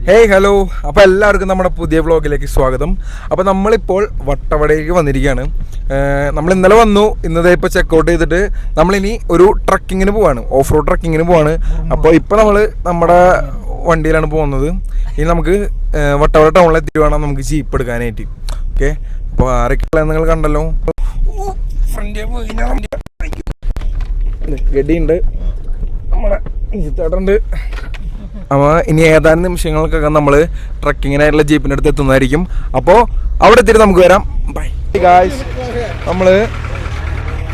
Hey hello, അപ്പോൾ എല്ലാവർക്കും നമ്മുടെ പുതിയ വ്ളോഗിലേക്ക് സ്വാഗതം. അപ്പോൾ നമ്മളിപ്പോൾ വട്ടവടയിലേക്ക് വന്നിരിക്കുകയാണ്. നമ്മൾ ഇന്നലെ വന്നു, ഇന്നത്തെ ഇപ്പോൾ ചെക്കൗട്ട് ചെയ്തിട്ട് നമ്മളിനി ഒരു ട്രക്കിങ്ങിന് പോവാണ്, ഓഫ് റോഡ് ട്രക്കിങ്ങിന് പോവാണ്. അപ്പോൾ ഇപ്പോൾ നമ്മൾ നമ്മുടെ വണ്ടിയിലാണ് പോകുന്നത്. ഇനി നമുക്ക് വട്ടവട ടൗണിൽ എത്തിയിട്ട് വേണം നമുക്ക് ജീപ്പ് എടുക്കാനായിട്ട്. ഓക്കെ, അപ്പോൾ ആരൊക്കെയുള്ള നിങ്ങൾ കണ്ടല്ലോ, ഗഡിയുണ്ട്, നമ്മുടെ ചേട്ടനുണ്ട്. അപ്പോൾ ഇനി ഏതാനും നിമിഷങ്ങൾക്കൊക്കെ നമ്മൾ ട്രക്കിങ്ങിനായിട്ടുള്ള ജീപ്പിൻ്റെ അടുത്ത് എത്തുന്നതായിരിക്കും. അപ്പോൾ അവിടെ എത്തിയിട്ട് നമുക്ക് വരാം. ബൈ ഗായ്സ്, നമ്മൾ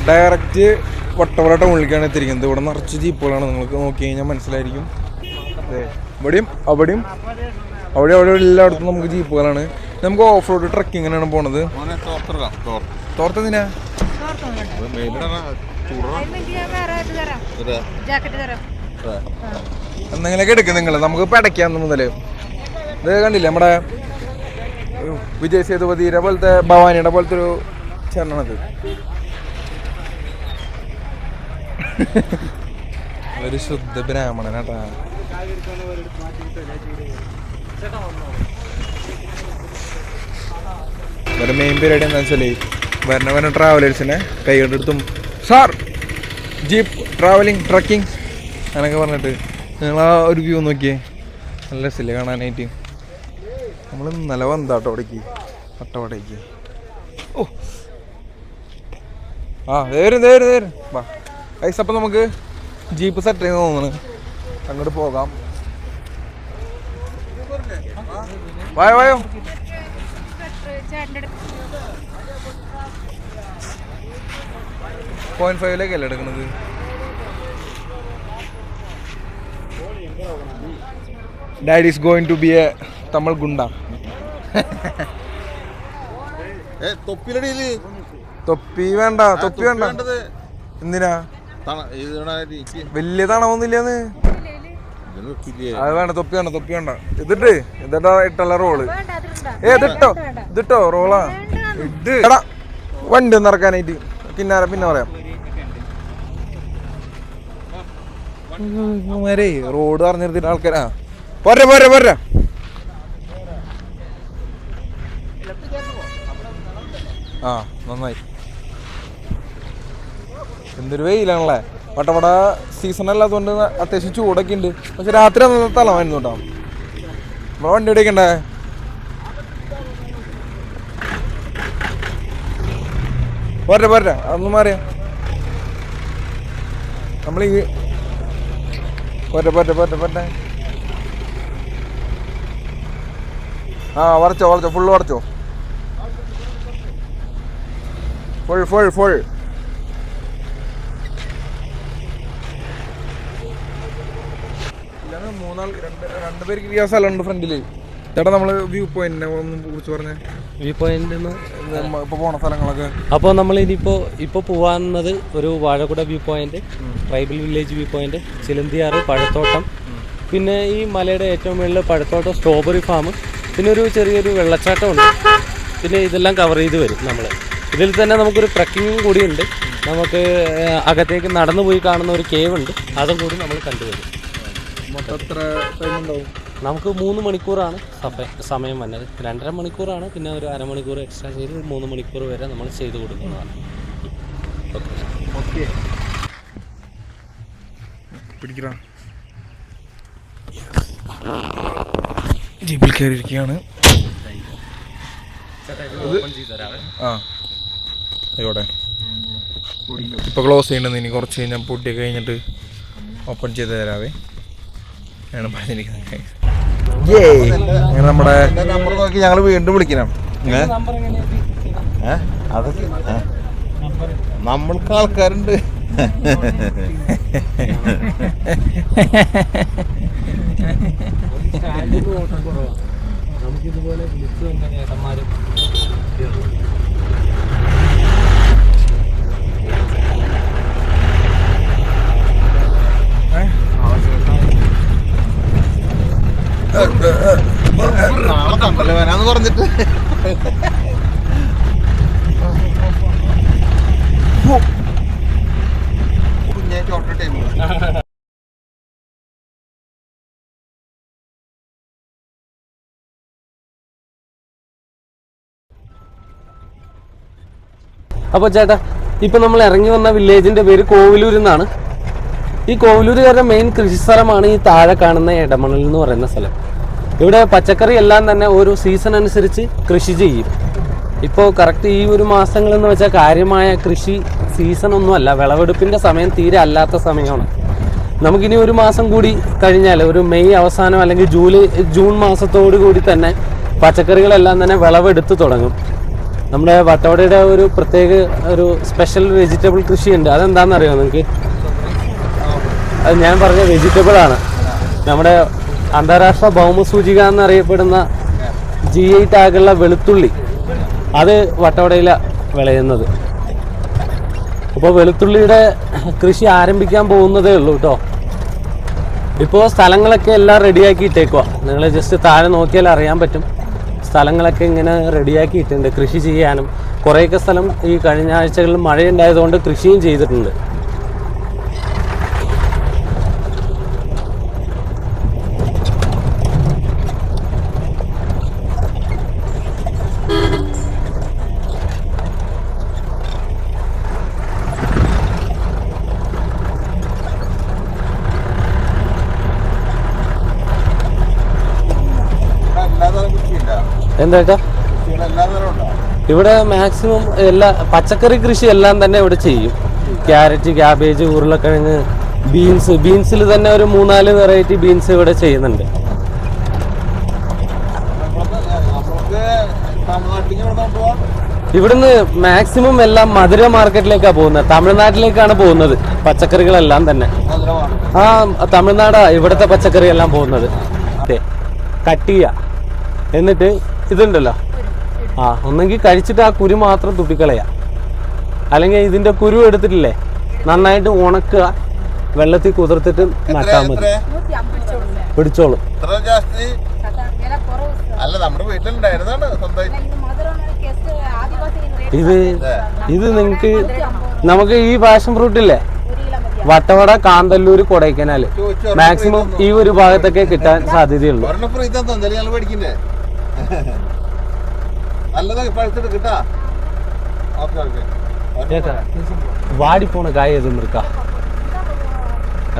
ഡയറക്റ്റ് വട്ടവട ടൗണിലേക്കാണ് എത്തിയിരിക്കുന്നത്. ഇവിടെ നിറച്ച് ജീപ്പുകളാണ്, നിങ്ങൾക്ക് നോക്കി കഴിഞ്ഞാൽ മനസ്സിലായിരിക്കും. ഇവിടെയും അവിടെയും അവിടെ എല്ലായിടത്തും നമുക്ക് ജീപ്പുകളാണ്. നമുക്ക് ഓഫ് റോഡ് ട്രക്കിങ്ങിനാണ് പോണത്. തോർത്തെന്തിനാ? എന്തെങ്കിലുമൊക്കെ എടുക്കും നിങ്ങൾ, നമുക്ക് പടയ്ക്കാന്ന് മുതല്. ഇത് കണ്ടില്ലേ, നമ്മുടെ വിജയ് സേതുപതിയുടെ പോലത്തെ, ഭവാനിയുടെ പോലത്തെ ഒരു ചേർണത്. ഒരു ശുദ്ധ ബ്രാഹ്മണനാട്ടാ. ഒരു മെയിൻ പീരീഡ് എന്താ വെച്ചാല്, വരണ ട്രാവലേഴ്സിനെ കൈ കൊണ്ടെടുത്തും സാർ ജീപ്പ് ട്രാവലിംഗ് ട്രക്കിംഗ് അങ്ങനെയൊക്കെ പറഞ്ഞിട്ട് നിങ്ങൾ ആ ഒരു വ്യൂ നോക്കിയേ, നല്ല രസമില്ലേ കാണാനായിട്ട്. നമ്മൾ ഇന്നലെ വന്നാട്ടോ അവിടേക്ക്, വട്ടവടയ്ക്ക്. ഓ ആ നേരും വാ ഐസ്. അപ്പം നമുക്ക് ജീപ്പ് സെറ്റ് ചെയ്ത് തോന്നുന്നു, അങ്ങോട്ട് പോകാം. വായോ 0.5 എടുക്കണത്. Dad is going to be a Tamil Gunda. തൊപ്പി വേണ്ട. എന്തിനാ? വലിയ തണവൊന്നുമില്ലെന്ന്. അത് വേണ്ട, തൊപ്പി വേണ്ട. ഇതിട്ടാ ഇട്ടുള്ള റോള്. ഇതിട്ടോ റോളാ. എടാ വണ്ടി ഒന്ന് ഇറക്കാനായിട്ട് പിന്നെ പറയാം. റോഡ് അറിഞ്ഞിരുത്തിട്ട് ആൾക്കാരാ. പോരാ ആ നന്നായി. എന്തൊരു വെയിലാണല്ലേ. വട്ടവട സീസൺ അല്ലാത്തതുകൊണ്ട് അത്യാവശ്യം ചൂടൊക്കെ ഉണ്ട്. പക്ഷെ രാത്രി തലമായിരുന്നു കേട്ടോ. നമ്മളെ വണ്ടി ഓടിക്കണ്ടേ? പോരാ അതൊന്നും മാറിയാ. നമ്മളീ പോട്ടെ. ആ വരച്ചോ ഫുള്ള് വരച്ചോ. ഫുൾ രണ്ട് പേർക്ക് ഇരിക്കാൻ സ്ഥലമുണ്ട് ഫ്രണ്ടില്. ചേട്ടാ നമ്മള് വ്യൂ പോയിന്റിനെ കുറിച്ച് പറഞ്ഞേ. വ്യൂ പോയിന്റ് ഇപ്പൊ പോണ സ്ഥലങ്ങളൊക്കെ. അപ്പോൾ നമ്മൾ ഇപ്പോൾ പോവാന്നത് ഒരു Vazhakkuda view point, tribal village view point, Chilanthiyar, Pazhathottam, പിന്നെ ഈ മലയുടെ ഏറ്റവും മുകളിൽ പഴത്തോട്ടം, സ്ട്രോബെറി ഫാം, പിന്നെ ഒരു ചെറിയൊരു വെള്ളച്ചാട്ടം ഉണ്ട്. പിന്നെ ഇതെല്ലാം കവർ ചെയ്ത് വരും നമ്മൾ. ഇതിൽ തന്നെ നമുക്കൊരു ട്രക്കിങ്ങും കൂടിയുണ്ട്. നമുക്ക് അകത്തേക്ക് നടന്നു പോയി കാണുന്ന ഒരു കേവ് ഉണ്ട്, അതും കൂടി നമ്മൾ കണ്ടുവരും. നമുക്ക് 3 മണിക്കൂറാണ് സമയം വന്നത്. 2.5 മണിക്കൂറാണ്, പിന്നെ ഒരു അരമണിക്കൂർ എക്സ്ട്രാ ചെയ്ത് 3 മണിക്കൂർ വരെ നമ്മൾ ചെയ്തു കൊടുക്കുന്നതാണ്. ഓക്കെ പിടിക്കണം. ജീപ്പിൽ കയറിയിരിക്കുകയാണ്. ആ ആയിക്കോട്ടെ. ഇപ്പോൾ ക്ലോസ് ചെയ്യണമെന്ന്, ഇനി കുറച്ച് കഴിഞ്ഞാൽ പൊട്ടിയൊക്കെ കഴിഞ്ഞിട്ട് ഓപ്പൺ ചെയ്ത് തരാവേ ആണ് പറഞ്ഞിരിക്കുന്നത്. അങ്ങനെ നമ്മുടെ നമ്പർ നോക്കി ഞങ്ങൾ വീണ്ടും വിളിക്കണം. അതൊക്കെ നമ്മൾക്ക് ആൾക്കാരുണ്ട്. നമുക്കിതുപോലെ വിളിച്ചു ഏട്ടന്മാരും നാളെ കണ്ടല്ലേ വരാന്ന് പറഞ്ഞിട്ട് അപ്പോൾ ചേട്ടാ ഇപ്പം നമ്മൾ ഇറങ്ങി വന്ന വില്ലേജിൻ്റെ പേര് കോവിലൂർ എന്നാണ്. ഈ കോവിലൂരുകാരുടെ മെയിൻ കൃഷി സ്ഥലമാണ് ഈ താഴെ കാണുന്ന ഇടമണൽ എന്ന് പറയുന്ന സ്ഥലം. ഇവിടെ പച്ചക്കറി എല്ലാം തന്നെ ഒരു സീസൺ അനുസരിച്ച് കൃഷി ചെയ്യും. ഇപ്പോൾ കറക്റ്റ് ഈ ഒരു മാസങ്ങളെന്ന് വെച്ചാൽ കാര്യമായ കൃഷി സീസണൊന്നുമല്ല, വിളവെടുപ്പിൻ്റെ സമയം തീരെ അല്ലാത്ത സമയമാണ്. നമുക്കിനി ഒരു മാസം കൂടി കഴിഞ്ഞാൽ ഒരു മെയ് അവസാനം അല്ലെങ്കിൽ ജൂൺ മാസത്തോടു കൂടി തന്നെ പച്ചക്കറികളെല്ലാം തന്നെ വിളവെടുത്ത് തുടങ്ങും. നമ്മുടെ വട്ടവടയുടെ ഒരു പ്രത്യേക ഒരു സ്പെഷ്യൽ വെജിറ്റബിൾ കൃഷിയുണ്ട്. അതെന്താണെന്നറിയോ നിങ്ങൾക്ക്? അത് ഞാൻ പറഞ്ഞ വെജിറ്റബിളാണ്. നമ്മുടെ അന്താരാഷ്ട്ര ഭൗമസൂചിക എന്നറിയപ്പെടുന്ന GI ടാഗുള്ള വെളുത്തുള്ളി, അത് വട്ടവടയിലാണ് വിളയുന്നത്. അപ്പോൾ വെളുത്തുള്ളിയുടെ കൃഷി ആരംഭിക്കാൻ പോകുന്നതേ ഉള്ളൂ കേട്ടോ. ഇപ്പോൾ സ്ഥലങ്ങളൊക്കെ എല്ലാം റെഡിയാക്കി ഇട്ടേക്കുക. നിങ്ങൾ ജസ്റ്റ് താഴെ നോക്കിയാൽ അറിയാൻ പറ്റും. സ്ഥലങ്ങളൊക്കെ ഇങ്ങനെ റെഡിയാക്കി ഇട്ടിട്ടുണ്ട് കൃഷി ചെയ്യാനും. കുറേയൊക്കെ സ്ഥലം ഈ കഴിഞ്ഞ ആഴ്ചകളിൽ മഴയുണ്ടായതുകൊണ്ട് കൃഷിയും ചെയ്തിട്ടുണ്ട്. എന്താ ഇവിടെ മാക്സിമം എല്ലാ പച്ചക്കറി കൃഷി എല്ലാം തന്നെ ഇവിടെ ചെയ്യും. ക്യാരറ്റ്, ക്യാബേജ്, ഉരുളക്കിഴങ്ങ്, ബീൻസിൽ തന്നെ ഒരു 3-4 വെറൈറ്റി ബീൻസ് ഇവിടെ ചെയ്യുന്നുണ്ട്. ഇവിടുന്ന് മാക്സിമം എല്ലാം മധുര മാർക്കറ്റിലേക്കാണ് പോകുന്നത്. തമിഴ്നാട്ടിലേക്കാണ് പോകുന്നത് പച്ചക്കറികളെല്ലാം തന്നെ. ആ തമിഴ്നാടാ ഇവിടുത്തെ പച്ചക്കറി എല്ലാം പോകുന്നത്. കട്ടിയ എന്നിട്ട് ഇതുണ്ടല്ലോ, ഒന്നെങ്കിൽ കഴിച്ചിട്ട് ആ കുരു മാത്രം തുപ്പിക്കളയാ, അല്ലെങ്കിൽ ഇതിന്റെ കുരു എടുത്തിട്ടില്ലേ നന്നായിട്ട് ഉണക്കുക, വെള്ളത്തിൽ കുതിർത്തിട്ട് നട്ടാൽ മതി, പിടിച്ചോളും. ഇത് നിങ്ങൾക്ക് നമുക്ക് ഈ പാഷൻ ഫ്രൂട്ടില്ലേ വട്ടവട, കാന്തല്ലൂർ, കൊടൈക്കനാല് മാക്സിമം ഈ ഒരു ഭാഗത്തൊക്കെ കിട്ടാൻ സാധ്യതയുള്ളൂ. വാടിപ്പോണ കായ എതും ഇരിക്കാ?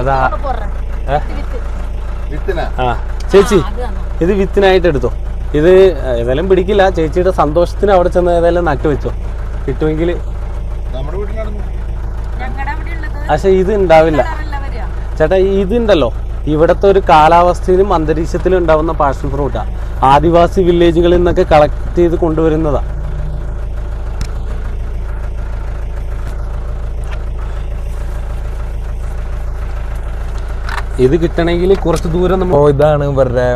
അതാ ചേച്ചി ഇത് വിത്തിനായിട്ട് എടുത്തോ. ഇത് ഏതായാലും പിടിക്കില്ല. ചേച്ചിയുടെ സന്തോഷത്തിന് അവിടെ ചെന്ന് ഏതായാലും നട്ടു വെച്ചോ, കിട്ടുമെങ്കിൽ. പക്ഷെ ഇത് ഉണ്ടാവില്ല ചേട്ടാ. ഇതുണ്ടല്ലോ ഇവിടുത്തെ ഒരു കാലാവസ്ഥയിലും അന്തരീക്ഷത്തിലും ഉണ്ടാവുന്ന പാഷൻ ഫ്രൂട്ടാ. ആദിവാസി വില്ലേജുകളിൽ നിന്നൊക്കെ കളക്ട് ചെയ്ത് കൊണ്ടുവരുന്നതാ. ഇത് കിട്ടണമെങ്കിൽ കുറച്ച് ദൂരം നമ്മൾ. ഇതാണ് ഇവരുടെ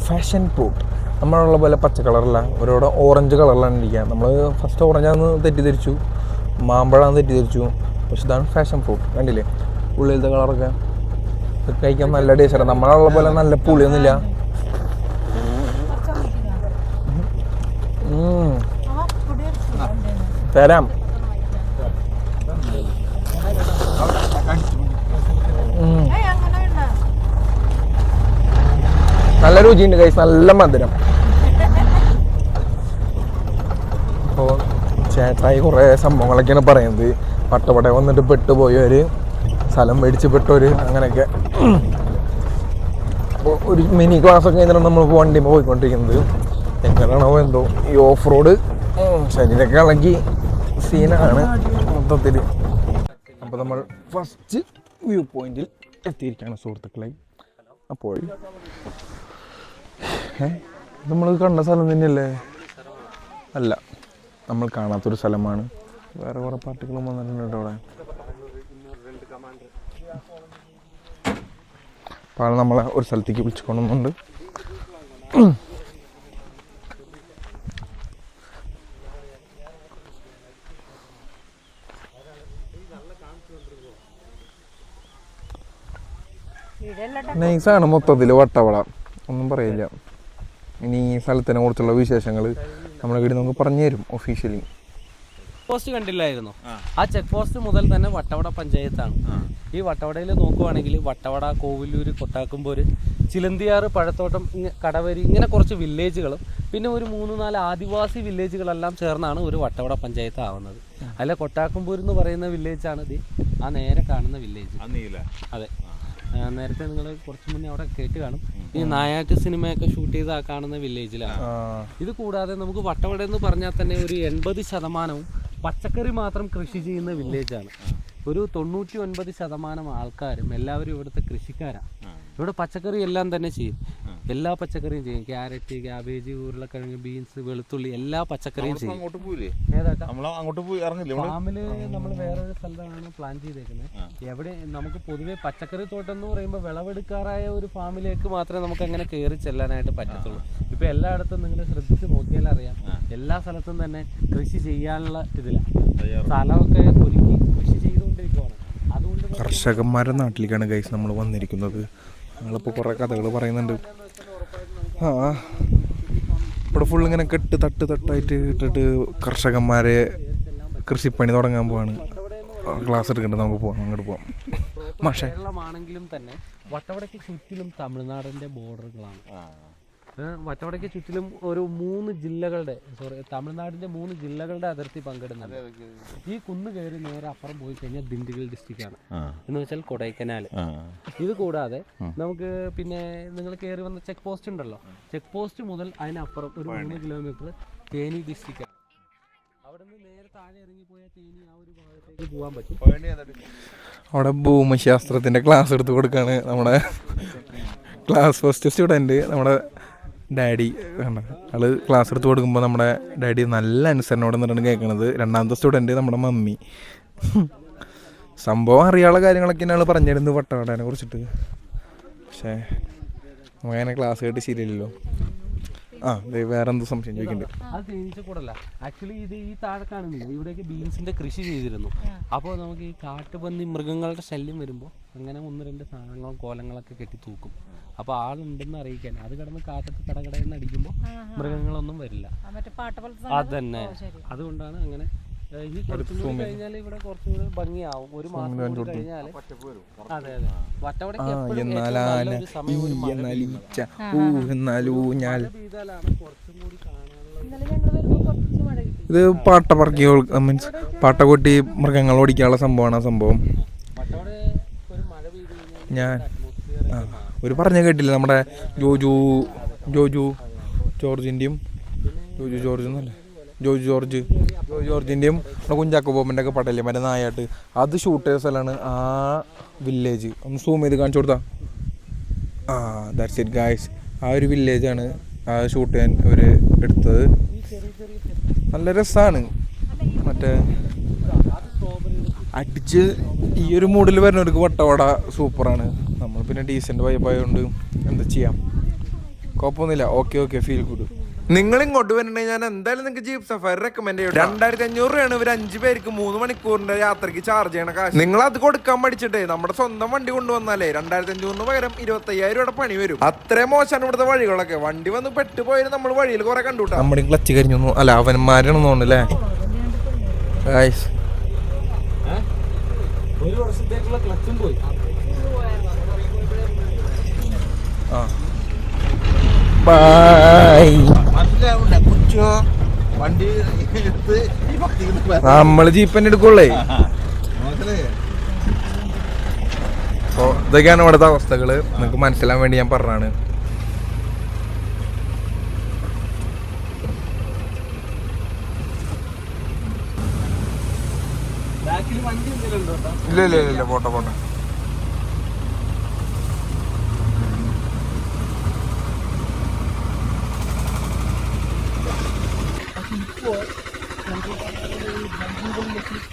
ഫാഷൻ ഫ്രൂട്ട്. നമ്മളുള്ള പോലെ പച്ച കളറല്ല, ഒരുപാട് ഓറഞ്ച് കളറിലാണ് ഇരിക്കുക. നമ്മൾ ഫസ്റ്റ് ഓറഞ്ചാന്ന് തെറ്റിദ്ധരിച്ചു, മാമ്പഴാന്ന് തെറ്റിദ്ധരിച്ചു. പക്ഷെ ഇതാണ് ഫാഷൻ ഫ്രൂട്ട്. കണ്ടില്ലേ ഉള്ളിലത്തെ കളറൊക്കെ? കഴിക്കാൻ നല്ല ടേസ്റ്റാണ്. നമ്മളുള്ള പോലെ നല്ല പുളിയൊന്നുമില്ല. തരാം. നല്ല രുചിയുണ്ട് കൈസ്, നല്ല മധുരം. അപ്പോൾ ചേട്ടായി കുറേ സംഭവങ്ങളൊക്കെയാണ് പറയുന്നത്. വട്ടവട വന്നിട്ട് പെട്ടുപോയവര്, സ്ഥലം മേടിച്ച് പെട്ടവര്, അങ്ങനെയൊക്കെ. അപ്പോൾ ഒരു മിനി ക്ലാസ്സൊക്കെ കഴിഞ്ഞാൽ നമ്മൾ വണ്ടി പോയിക്കൊണ്ടിരിക്കുന്നത്. എങ്ങനെയാണോ എന്തോ ഈ ഓഫ് റോഡ് ശരീരമൊക്കെ ഇളകി സീനാണ് മൊത്തത്തിൽ. അപ്പോൾ നമ്മൾ ഫസ്റ്റ് വ്യൂ പോയിന്റിൽ എത്തിയിരിക്കുകയാണ് സുഹൃത്തുക്കളെ. അപ്പോൾ നമ്മൾ കണ്ട സ്ഥലം തന്നെയല്ലേ? അല്ല, നമ്മൾ കാണാത്തൊരു സ്ഥലമാണ്. വേറെ കുറേ പാർട്ടികളും വന്നിട്ടുണ്ട് അവിടെ. അപ്പോൾ നമ്മളെ ഒരു സ്ഥലത്തേക്ക് വിളിച്ചു കൊണ്ടുവന്നുണ്ട്. നൈസാണ് മൊത്തത്തിൽ വട്ടവട, ഒന്നും പറയില്ല. ഇനി ഈ സ്ഥലത്തിനെ കുറിച്ചുള്ള വിശേഷങ്ങൾ നമ്മുടെ വീട് നമുക്ക് പറഞ്ഞു തരും ഒഫീഷ്യലി. പോസ്റ്റ് കണ്ടില്ലായിരുന്നു? ആ ചെക്ക് പോസ്റ്റ് മുതൽ തന്നെ വട്ടവട പഞ്ചായത്താണ്. ഈ വട്ടവടയിൽ നോക്കുവാണെങ്കിൽ വട്ടവട, കോവിലൂർ, കൊട്ടാക്കുംപോര്, ചിലന്തിയാറ്, പഴത്തോട്ടം, കടവരി, ഇങ്ങനെ കുറച്ച് വില്ലേജുകളും പിന്നെ ഒരു 3-4 ആദിവാസി വില്ലേജുകളെല്ലാം ചേർന്നാണ് ഒരു വട്ടവട പഞ്ചായത്ത് ആവുന്നത്. അല്ല കൊട്ടാക്കമ്പൂർ എന്ന് പറയുന്ന വില്ലേജാണ് ഇത് ആ നേരെ കാണുന്ന വില്ലേജ്. അതെ, നേരത്തെ നിങ്ങൾ കുറച്ച് മുന്നേ അവിടെ കേട്ട് കാണും. ഈ നായാട്ട് സിനിമയൊക്കെ ഷൂട്ട് ചെയ്ത് ആ കാണുന്ന വില്ലേജിലാണ്. ഇത് കൂടാതെ നമുക്ക് വട്ടവട എന്ന് പറഞ്ഞാൽ തന്നെ ഒരു 80% പച്ചക്കറി മാത്രം കൃഷി ചെയ്യുന്ന വില്ലേജാണ്. ഒരു 99% ആൾക്കാരും എല്ലാവരും ഇവിടുത്തെ കൃഷിക്കാരാണ്. ഇവിടെ പച്ചക്കറി എല്ലാം തന്നെ ചെയ്യും, എല്ലാ പച്ചക്കറിയും ചെയ്യും. ക്യാരറ്റ്, ക്യാബേജ്, ഉരുളക്കിഴങ്ങ്, ബീൻസ്, വെളുത്തുള്ളി, എല്ലാ പച്ചക്കറിയും ചെയ്യും. ഫാമില് നമ്മൾ വേറൊരു സ്ഥലത്താണ് പ്ലാൻ ചെയ്തേക്കുന്നത്. എവിടെ നമുക്ക് പൊതുവെ പച്ചക്കറി തോട്ടം എന്ന് പറയുമ്പോൾ വിളവെടുക്കാറായ ഒരു ഫാമിലേക്ക് മാത്രമേ നമുക്ക് അങ്ങനെ കയറി ചെല്ലാനായിട്ട് പറ്റത്തുള്ളൂ. ഇപ്പൊ എല്ലായിടത്തും നിങ്ങൾ ശ്രദ്ധിച്ച് നോക്കിയാൽ അറിയാം, എല്ലാ സ്ഥലത്തും തന്നെ കൃഷി ചെയ്യാനുള്ള ഇതിലാണ്. സ്ഥലമൊക്കെ ഒരുക്കി കൃഷി ചെയ്തുകൊണ്ടിരിക്കുവാണ്. അതുകൊണ്ട് കർഷകന്മാരുടെ നാട്ടിലേക്കാണ് ഗൈസ് നമ്മൾ വന്നിരിക്കുന്നത്. ഞങ്ങളിപ്പോൾ കുറേ കഥകൾ പറയുന്നുണ്ട്. ഇവിടെ ഫുൾ ഇങ്ങനെ തട്ടായിട്ട് ഇട്ടിട്ട് കർഷകന്മാരെ കൃഷിപ്പണി തുടങ്ങാൻ പോവാണ്. ക്ലാസ് എടുക്കേണ്ടത്, നമുക്ക് പോവാം, അങ്ങോട്ട് പോവാം. കേരളമാണെങ്കിലും തന്നെ വട്ടവടയ്ക്ക് ചുറ്റിലും തമിഴ്നാടിൻ്റെ ബോർഡറുകളാണ്. വട്ടവടയ്ക്ക് ചുറ്റിലും ഒരു 3 ജില്ലകളുടെ തമിഴ്നാടിൻ്റെ 3 ജില്ലകളുടെ അതിർത്തി പങ്കിടുന്നുണ്ട്. ഈ കുന്ന് കയറി നേരെ അപ്പുറം പോയി കഴിഞ്ഞാൽ ദിണ്ടിഗൽ ഡിസ്ട്രിക്റ്റാണ്, എന്ന് വെച്ചാൽ കൊടൈക്കനാൽ. ഇത് കൂടാതെ നമുക്ക് പിന്നെ നിങ്ങൾ കയറി വന്ന ചെക്ക് പോസ്റ്റ് ഉണ്ടല്ലോ, ചെക്ക് പോസ്റ്റ് മുതൽ അതിനപ്പുറം ഒരു 3 കിലോമീറ്റർ തേനി ഡിസ്ട്രിക്റ്റാണ്. അവിടെ നിന്ന് നേരെ താഴെ ഇറങ്ങിപ്പോയാൽ തേനി ആ ഒരു ഭാഗത്തേക്ക് പോകാൻ പറ്റും. അവിടെ ഭൂമിശാസ്ത്രത്തിൻ്റെ ക്ലാസ് എടുത്ത് കൊടുക്കുകയാണ് നമ്മുടെ ക്ലാസ് ഫസ്റ്റ് സ്റ്റുഡൻറ്റ്, നമ്മുടെ ഡാഡി. ആള് ക്ലാസ് എടുത്ത് കൊടുക്കുമ്പോൾ നമ്മുടെ ഡാഡി നല്ല അനുസരണയോടെ നിന്നിട്ടാണ് കേൾക്കണത്. രണ്ടാമത്തെ സ്റ്റുഡൻറ്റ് നമ്മുടെ മമ്മി. സംഭവം അറിയാനുള്ള കാര്യങ്ങളൊക്കെ ആൾ പറഞ്ഞിരുന്നു വട്ടവടനെ കുറിച്ചിട്ട്. പക്ഷേ നമുക്കങ്ങനെ ക്ലാസ് കേട്ട് ശരിയല്ലല്ലോ. വേറെ എന്തോ സംശയം ചോദിക്കുന്നുണ്ട്. അത് തേനീച്ചക്കൂടല്ല, ആക്ച്വലി ഇത് ഈ താഴെ കാണുന്നില്ല, ഇവിടേക്ക് ബീൻസിന്റെ കൃഷി ചെയ്തിരുന്നു. അപ്പോൾ നമുക്ക് ഈ കാട്ടുപന്നി മൃഗങ്ങളുടെ ശല്യം വരുമ്പോൾ അങ്ങനെ 1-2 സാധനങ്ങളും കോലങ്ങളൊക്കെ കെട്ടി തൂക്കും. അപ്പോൾ ആളുണ്ടെന്ന് അറിയിക്കാൻ അത് കിടന്ന് കാറ്റത്ത് കടകടയെന്ന് അടിക്കുമ്പോൾ മൃഗങ്ങളൊന്നും വരില്ല. അതന്നെ, അതുകൊണ്ടാണ് അങ്ങനെ. ഈ കുറച്ചും കൂടി കഴിഞ്ഞാൽ ഇവിടെ കുറച്ചും കൂടി ഭംഗിയാവും. ഒരു മാസം കൂടി കഴിഞ്ഞാൽ അതെ അതെ വട്ടവടയ്ക്ക് എപ്പോഴും സമയം ഒരു മഴ പെയ്താലാണ് കുറച്ചും കൂടി കാണാനുള്ള. ഇത് പാട്ട പറക്കി മീൻസ് പാട്ട കൊട്ടി മൃഗങ്ങൾ ഓടിക്കാനുള്ള സംഭവമാണ്. ആ സംഭവം ഞാൻ ഒരു പറഞ്ഞ കേട്ടില്ല, നമ്മുടെ ജോർജിൻ്റെയും ജോർജിൻ്റെയും കുഞ്ചാക്കോ ബോബൻ്റെ ഒക്കെ പടല്ലേ മറ്റേ നായാട്ട്, അത് ഷൂട്ട് ചെയ്ത സ്ഥലമാണ് ആ വില്ലേജ്. ഒന്ന് സൂം ചെയ്ത് കാണിച്ചു കൊടുത്താ. That's it guys. ആ ഒരു വില്ലേജാണ് ആ ഷൂട്ട് ചെയ്യാൻ ഇവർ എടുത്തത്. നല്ല രസമാണ്. മറ്റേ അടിച്ച് ഈ ഒരു മൂഡിൽ വരുന്നവർക്ക് വട്ടവട സൂപ്പറാണ്. നമ്മൾ പിന്നെ ഡീസൻറ്റ് വൈബായതുകൊണ്ട് എന്താ ചെയ്യാം, കുഴപ്പമൊന്നുമില്ല. Okay feel good. നിങ്ങൾ ഇങ്ങോട്ട് വരണമെങ്കിൽ ഞാൻ എന്തായാലും നിങ്ങൾക്ക് ജീപ്പ് സഫാരി റെക്കമെൻഡ് ചെയ്യും. 2500 രൂപയാണ് ഇവർ 5 പേർക്ക് 3 മണിക്കൂറിന്റെ യാത്രയ്ക്ക് ചാർജ് ചെയ്യണ കാശ്. നിങ്ങൾ അത് കൊടുക്കാൻ പഠിച്ചിട്ടേ നമ്മുടെ സ്വന്തം വണ്ടി കൊണ്ടുവന്നാലേ 2500 പകരം 25,000 രൂപയുടെ പണി വരും. അത്രയും മോശമാണ് ഇവിടുത്തെ വഴികളൊക്കെ. വണ്ടി വന്ന് പെട്ടുപോയാലും നമ്മൾ വഴിയിൽ കുറെ കണ്ടുകൂട്ടാ. നമ്മുടെ ക്ലച്ച് കരിഞ്ഞു അല്ല അവന്മാരാണെന്ന് തോന്നുന്നല്ലേ. ഒരു വർഷത്തേക്കുള്ള ക്ലച്ചും പോയി. നമ്മള് ജീപ്പന്നെ എടുക്കുള്ളേ. ഇതൊക്കെയാണ് ഇവിടുത്തെ അവസ്ഥകള്. നിങ്ങക്ക് മനസ്സിലാൻ വേണ്ടി ഞാൻ പറഞ്ഞാണ്. ഇല്ല പോട്ടെ.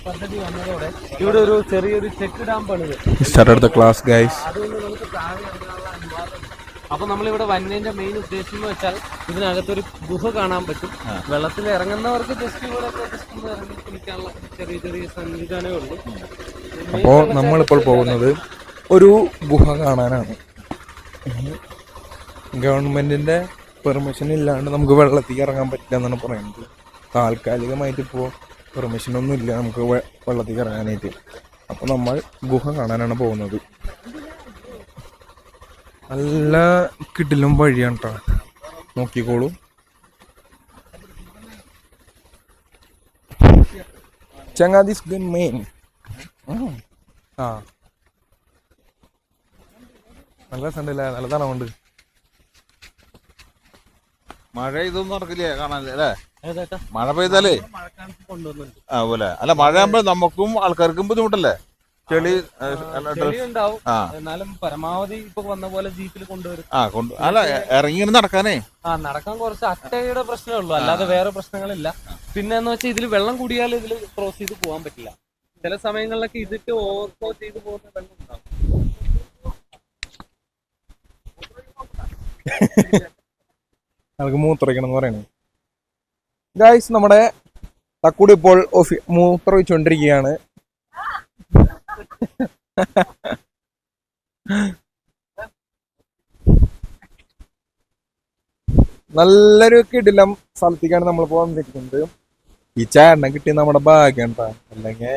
പദ്ധതി വന്നതോടെ ഇവിടെ ഒരു ചെറിയൊരു ചെക്ക് ഡാം പണിത്. Class guys. അതുകൊണ്ട് നമുക്ക് താഴെ ഇറങ്ങാനുള്ള അനുവാദം. അപ്പൊ നമ്മളിവിടെ വന്നതിന്റെ മെയിൻ ഉദ്ദേശം എന്ന് വെച്ചാൽ ഇതിനകത്തൊരു ഗുഹ കാണാൻ പറ്റും. വെള്ളത്തിൽ ഇറങ്ങുന്നവർക്ക് ജസ്റ്റ് ഇവിടെ ഇറങ്ങി കുളിക്കാനുള്ള ചെറിയ സംവിധാനമേ ഉള്ളൂ. അപ്പോൾ നമ്മളിപ്പോൾ പോകുന്നത് ഒരു ഗുഹ കാണാനാണ്. ഗവൺമെന്റിന്റെ പെർമിഷൻ ഇല്ലാണ്ട് നമുക്ക് വെള്ളത്തിൽ ഇറങ്ങാൻ പറ്റില്ല എന്നാണ് പറയുന്നത്. താൽക്കാലികമായിട്ട് ഇപ്പോൾ പെർമിഷനൊന്നും ഇല്ല നമുക്ക് വെള്ളത്തിൽ ഇറങ്ങാനായിട്ട്. അപ്പോൾ നമ്മൾ ഗുഹ കാണാനാണ് പോകുന്നത്. നല്ല കിടിലും വഴിയാണ് കേട്ടോ, നോക്കിക്കോളൂ. ചങ്ങാതിസ് മെയിൻ. ആ നല്ല രസമുണ്ടല്ലേ, നല്ല തണവുണ്ട്. മഴ ഇതൊന്നും നടക്കില്ലേ കാണാനല്ലേ അല്ലേ? മഴ പെയ്താലേ ആ പോലെ അല്ല, മഴ ആകുമ്പോ നമുക്കും ആൾക്കാർക്കും ബുദ്ധിമുട്ടല്ലേ? ചെളി ഉണ്ടാവും. എന്നാലും പരമാവധി ഇപ്പൊ വന്ന പോലെ ജീപ്പിൽ കൊണ്ടുവരും. അല്ല ഇറങ്ങി നടക്കാനേ നടക്കാൻ കുറച്ച് അട്ടയുടെ പ്രശ്നമേ ഉള്ളൂ, അല്ലാതെ വേറെ പ്രശ്നങ്ങളില്ല. പിന്നെ എന്ന് വെച്ചാൽ ഇതിൽ വെള്ളം കൂടിയാൽ ഇതിൽ ക്രോസ് ചെയ്ത് പോകാൻ പറ്റില്ല. ചില സമയങ്ങളിലൊക്കെ ഇതിട്ട് ഓവർഫ്ലോ ചെയ്ത് പോകുന്ന വെള്ളം ഉണ്ടാവും. നമുക്ക് മൂത്രയ്ക്കണം എന്ന് പറയണേ. ഗായ്സ്, നമ്മുടെ തക്കൂടി ഇപ്പോൾ മൂത്രമൊഴിച്ചുകൊണ്ടിരിക്കുകയാണ്. നല്ലൊരു കിടിലം സ്ഥലത്തേക്കാണ് നമ്മളിപ്പോ വന്നിരിക്കുന്നത്. ഈ ചേട്ടനെ കിട്ടിയ നമ്മുടെ ഭാഗ്യം കേട്ടോ, അല്ലെങ്കിൽ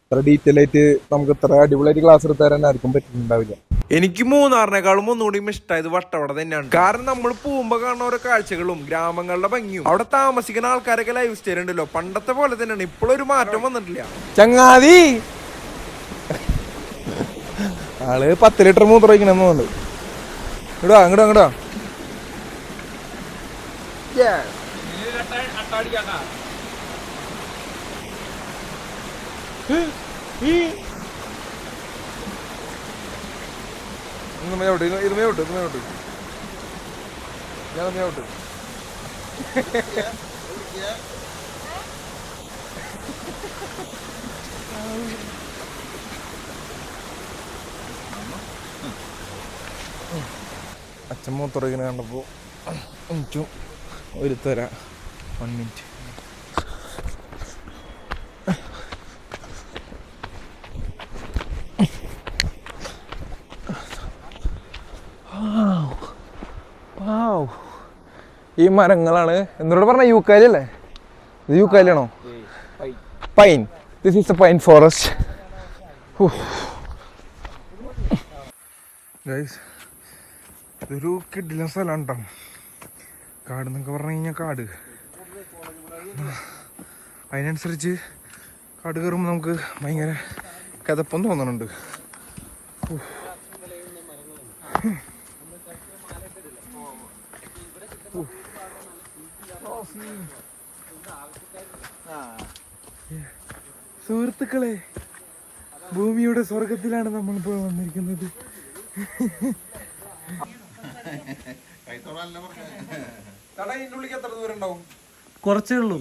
ഇത്ര ഡീറ്റെയിൽ ആയിട്ട് നമുക്ക് ഇത്ര അടിപൊളിയായിട്ട് ക്ലാസ് എടുത്ത് തരാൻ ആർക്കും പറ്റുന്നുണ്ടാവില്ല. എനിക്ക് മൂന്നാറിനേക്കാളും ഒന്നുകൂടി ഇഷ്ടമായത് വട്ടവട തന്നെയാണ്. കാരണം നമ്മൾ പോകുമ്പോ കാണുന്ന ഓരോ കാഴ്ചകളും ഗ്രാമങ്ങളുടെ ഭംഗിയും അവിടെ താമസിക്കുന്ന ആൾക്കാരൊക്കെ ലൈഫ് സ്റ്റൈൽ ഉണ്ടല്ലോ, പണ്ടത്തെ പോലെ തന്നെയാണ്. ഇപ്പോഴൊരു മാറ്റം വന്നിട്ടില്ല. ചങ്ങാതി ആള് 10 ലിറ്റർ മൂത്രം ഒഴിക്കണമെന്നുണ്ട്. ഇങ്ങടാ ഇങ്ങടാ ഇങ്ങടാ. അച്ഛൻ മൂത്രയിങ്ങനെ കണ്ടപ്പോ എനിക്കും ഒരു തരാ. 1 മിനിറ്റ്. ഈ മരങ്ങളാണ് എന്നോട് പറഞ്ഞ യൂക്കാലി അല്ലേ? ഇത് യൂക്കാലിയാണോ? Pine. This is a pine forest. Guys, ഇതൊരു കിടിലൻ സ്ഥലമാണ് കേട്ടോ. കാട് എന്നൊക്കെ പറഞ്ഞു കഴിഞ്ഞാൽ കാട്, അതിനനുസരിച്ച് കാട് കയറുമ്പോൾ നമുക്ക് ഭയങ്കര കഥപ്പം തോന്നുന്നുണ്ട്. സുഹൃത്തുക്കളെ, ഭൂമിയുടെ സ്വർഗത്തിലാണ് നമ്മളിപ്പോൾ വന്നിരിക്കുന്നത്. എത്ര ദൂരം ഉണ്ടാവും? കുറച്ചേ ഉള്ളൂ.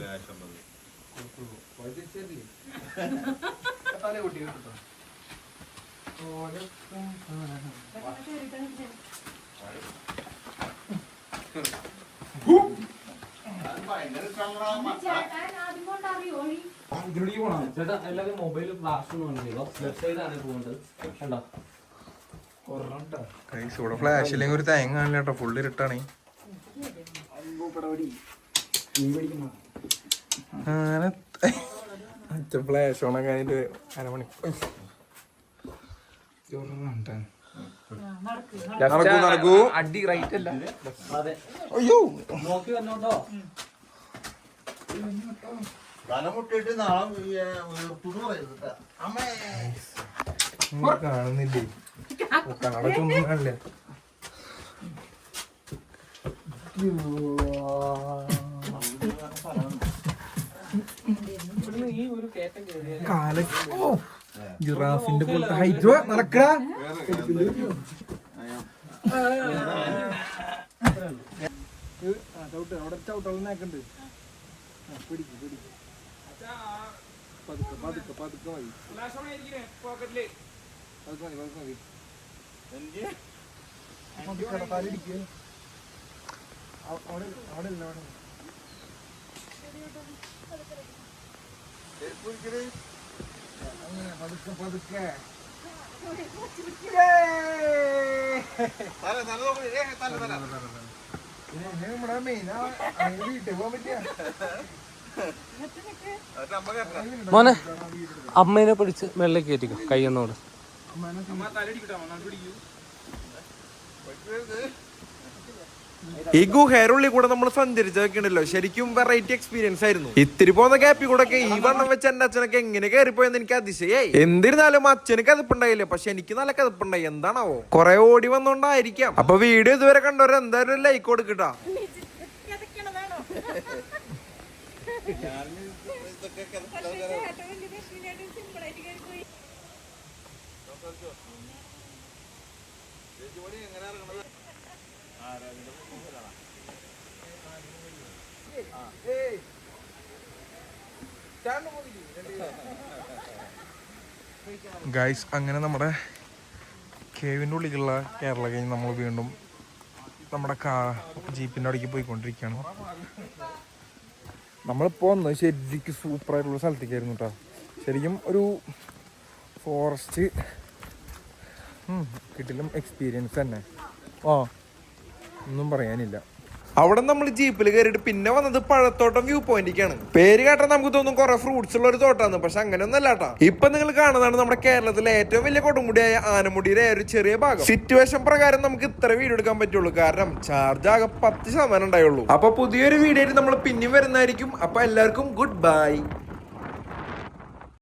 ചേട്ടാ എല്ലാവരും മൊബൈൽ ഫ്ലാഷ് ഇവിടെ ഫ്ലാഷ് ഇല്ലെങ്കിൽ ഒരു തേങ്ങ കാണില്ല കേട്ടോ, ഫുള്ള് ഇരുട്ടാണ്. അങ്ങനെ ഫ്ലാഷ് ഓണൊക്കെ അതിന്റെ അരമണിക്കൂർ നടക്കൂ. അടി റൈറ്റ് അല്ല. അയ്യോ, നോക്കി വന്നോട്ടോ. കാണുന്നില്ലേ? കണ്ണടച്ചൊന്നും കാണില്ല. കാല ജിറാഫിന്റെ പോലത്തെ ഹൈറ്റ് നടക്കടാ. അവിടെ ചവിട്ടുണ്ട്. പിടിക്ക് പിടിക്ക്, പതുക്കെ പതുക്കെ പതുക്കെ മതി. പതുക്കെ മതി, പതുക്കെ മതി. തലയിടിക്ക്. അവിടെ അവിടെ ഇല്ല, അവിടെ അങ്ങനെ പതുക്കെ പതുക്കെ. നമ്മുടെ മെയിൻ വീട്ടിൽ പോകാൻ പറ്റിയ മോനെ, അമ്മേനെ പിടിച്ച് വെള്ളേക്ക് കയറ്റിക്കോ, കൈയൊന്നോട്. ഈ ഗുഹയുടെ ഉള്ളിൽ കൂടെ നമ്മൾ സഞ്ചരിച്ചതൊക്കെ ഉണ്ടല്ലോ ശരിക്കും വെറൈറ്റി എക്സ്പീരിയൻസ് ആയിരുന്നു. ഇത്തിരി പോകുന്ന ഗ്യാപ്പിൽ കൂടെ ഒക്കെ ഈ വണ്ണം വെച്ച് എന്റെ അച്ഛനൊക്കെ എങ്ങനെ കയറിപ്പോയെന്ന് എനിക്ക് അതിശയായി. എന്നിരുന്നാലും അച്ഛന് കഥപ്പുണ്ടായില്ല, പക്ഷെ എനിക്ക് നല്ല കഥപ്പുണ്ടായി. എന്താണാവോ, കുറെ ഓടി വന്നോണ്ടായിരിക്കാം. അപ്പൊ വീഡിയോ ഇതുവരെ കണ്ടവരെ എന്തായാലും ഒരു ലൈക്ക് കൊടുക്കട്ടാ. ഗൈസ്, അങ്ങനെ നമ്മുടെ കേവിൻ്റെ ഉള്ളിലുള്ള കേരള കഴിഞ്ഞ് നമ്മൾ വീണ്ടും നമ്മുടെ ജീപ്പിൻ്റെ അവിടേക്ക് പോയിക്കൊണ്ടിരിക്കുകയാണ്. നമ്മളിപ്പോൾ വന്നത് ശരിക്കും സൂപ്പറായിട്ടുള്ള സ്ഥലത്തേക്കായിരുന്നു കേട്ടോ. ശരിക്കും ഒരു ഫോറസ്റ്റ് കിട്ടിലും എക്സ്പീരിയൻസ് തന്നെ. ഒന്നും പറയാനില്ല. അവിടെ നമ്മൾ ജീപ്പിൽ കയറിയിട്ട് പിന്നെ വന്നത് പഴത്തോട്ടം വ്യൂ പോയിന്റിലേക്കാണ്. പേര് കേട്ടാൽ നമുക്ക് തോന്നും കുറെ ഫ്രൂട്ട്സ് ഉള്ള ഒരു തോട്ടാണ്, പക്ഷെ അങ്ങനെയൊന്നും അല്ല കേട്ടോ. ഇപ്പൊ നിങ്ങൾ കാണുന്നതാണ് നമ്മുടെ കേരളത്തിലെ ഏറ്റവും വലിയ കൊടുമുടിയായ ആനമുടിയുടെ ഒരു ചെറിയ ഭാഗം. സിറ്റുവേഷൻ പ്രകാരം നമുക്ക് ഇത്ര വീഡിയോ എടുക്കാൻ പറ്റുള്ളൂ, കാരണം ചാർജ് ആകെ 10% ഉണ്ടായുള്ളൂ. അപ്പൊ പുതിയൊരു വീഡിയോയിൽ നമ്മൾ പിന്നെയും വരുന്നതായിരിക്കും. അപ്പൊ എല്ലാവർക്കും ഗുഡ് ബൈ.